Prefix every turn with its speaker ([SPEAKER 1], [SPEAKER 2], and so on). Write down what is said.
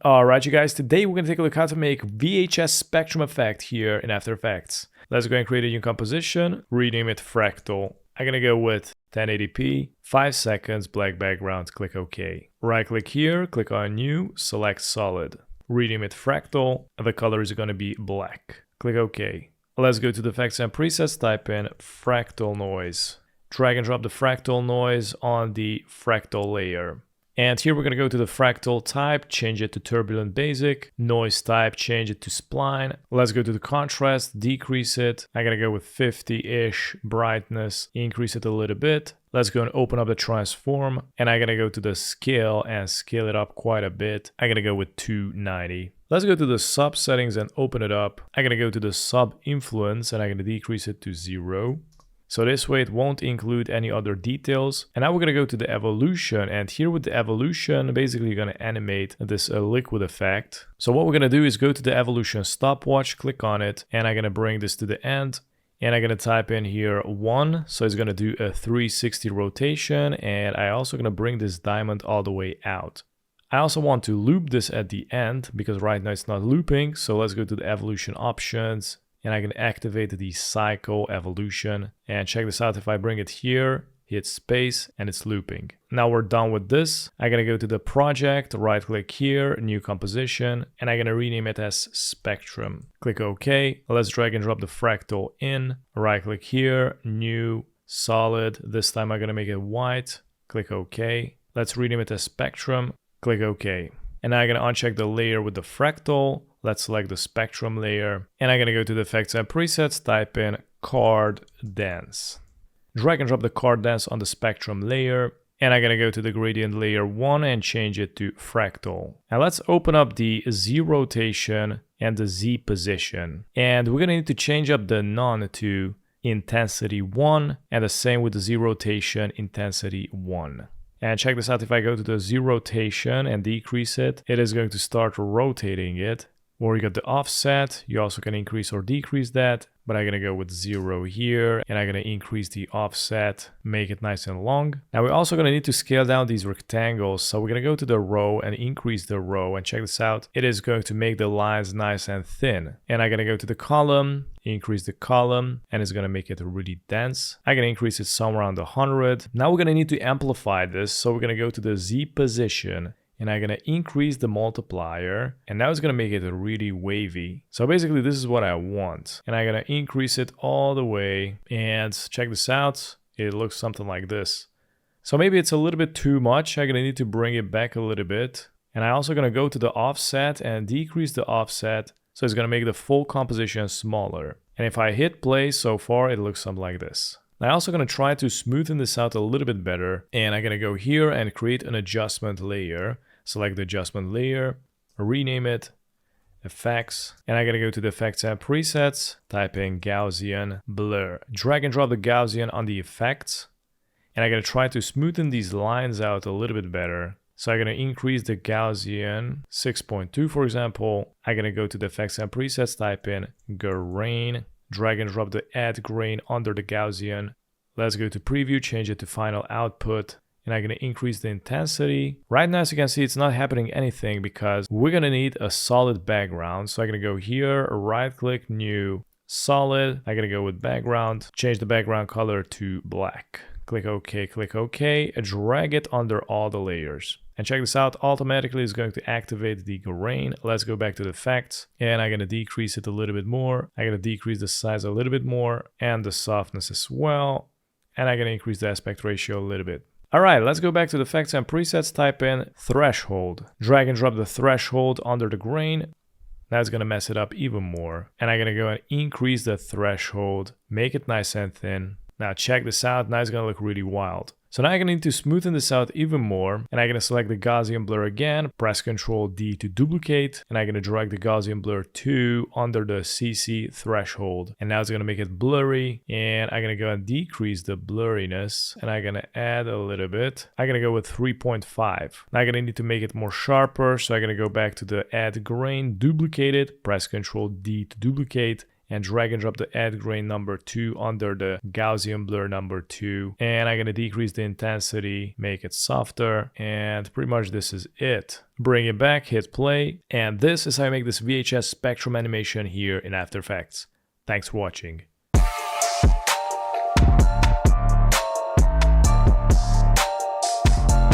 [SPEAKER 1] Alright you guys, today we're going to take a look how to make VHS spectrum effect here in After Effects. Let's go and create a new composition, rename it fractal. I'm going to go with 1080p, 5 seconds, black background, click OK. Right click here, click on new, select solid. Rename it fractal, the color is going to be black. Click OK. Let's go to the effects and presets, type in fractal noise. Drag and drop the fractal noise on the fractal layer. And here we're going to go to the fractal type, change it to turbulent basic, noise type, change it to spline. Let's go to the contrast, decrease it. I'm going to go with 50-ish brightness, increase it a little bit. Let's go and open up the transform, and I'm going to go to the scale and scale it up quite a bit. I'm going to go with 290. Let's go to the sub settings and open it up. I'm going to go to the sub influence and I'm going to decrease it to 0. So this way it won't include any other details. And now we're going to go to the evolution, and here with the evolution, basically you're going to animate this liquid effect. So what we're going to do is go to the evolution stopwatch, click on it, and I'm going to bring this to the end. And I'm going to type in here 1, so it's going to do a 360 rotation, and I also going to bring this diamond all the way out. I also want to loop this at the end, because right now it's not looping, so let's go to the evolution options. And I can activate the cycle evolution, and check this out. If I bring it here, hit space, and it's looping. Now we're done with this. I'm gonna go to the project, right click here, new composition, and I'm gonna rename it as spectrum. Click OK. Let's drag and drop the fractal in, right click here, new, solid. This time I'm gonna make it white. Click OK. Let's rename it as spectrum. Click OK. And now I'm gonna uncheck the layer with the fractal. Let's select the spectrum layer, and I'm gonna go to the effects and presets, type in card dance. Drag and drop the card dance on the spectrum layer, and I'm gonna go to the gradient layer 1 and change it to fractal. Now let's open up the Z rotation and the Z position, and we're gonna need to change up the none to intensity 1, and the same with the Z rotation intensity 1. And check this out, if I go to the Z rotation and decrease it, it is going to start rotating it. Or you got the offset, you also can increase or decrease that, but I'm gonna go with 0 here, and I'm gonna increase the offset, make it nice and long. Now we're also gonna need to scale down these rectangles, so we're gonna go to the row and increase the row, and check this out, it is going to make the lines nice and thin. And I'm gonna go to the column, increase the column, and it's gonna make it really dense. I'm gonna increase it somewhere around 100. Now we're gonna need to amplify this, so we're gonna go to the Z position, and I'm gonna increase the multiplier, and now it's gonna make it really wavy. So basically this is what I want. And I'm gonna increase it all the way, and check this out, it looks something like this. So maybe it's a little bit too much, I'm gonna need to bring it back a little bit. And I'm also gonna go to the offset and decrease the offset, so it's gonna make the full composition smaller. And if I hit play, so far it looks something like this. I'm also going to try to smoothen this out a little bit better, and I'm going to go here and create an adjustment layer. Select the adjustment layer, rename it, effects, and I'm going to go to the effects and presets, type in Gaussian blur. Drag and drop the Gaussian on the effects, and I'm going to try to smoothen these lines out a little bit better. So I'm going to increase the Gaussian 6.2 for example. I'm going to go to the effects and presets, type in grain. Drag and drop the add grain under the Gaussian. Let's go to preview, change it to final output, and I'm going to increase the intensity. Right now, as you can see, it's not happening anything because we're going to need a solid background. So I'm going to go here, right click, new, solid. I'm going to go with background, change the background color to black. Click OK, drag it under all the layers. And check this out, automatically it's going to activate the grain. Let's go back to the effects, and I'm going to decrease it a little bit more. I'm going to decrease the size a little bit more, and the softness as well. And I'm going to increase the aspect ratio a little bit. All right, let's go back to the effects and presets, type in threshold. Drag and drop the threshold under the grain. Now it's going to mess it up even more. And I'm going to go and increase the threshold, make it nice and thin. Now check this out, now it's going to look really wild. So now I'm going to need to smoothen this out even more, and I'm going to select the Gaussian blur again, press Ctrl D to duplicate, and I'm going to drag the Gaussian blur 2 under the CC threshold. And now it's going to make it blurry, and I'm going to go and decrease the blurriness, and I'm going to add a little bit. I'm going to go with 3.5. Now I'm going to need to make it more sharper, so I'm going to go back to the add grain, duplicate it, press Ctrl D to duplicate, and drag and drop the add grain number 2 under the Gaussian blur number 2. And I'm going to decrease the intensity, make it softer, and pretty much this is it. Bring it back, hit play, and this is how I make this VHS spectrum animation here in After Effects. Thanks for watching.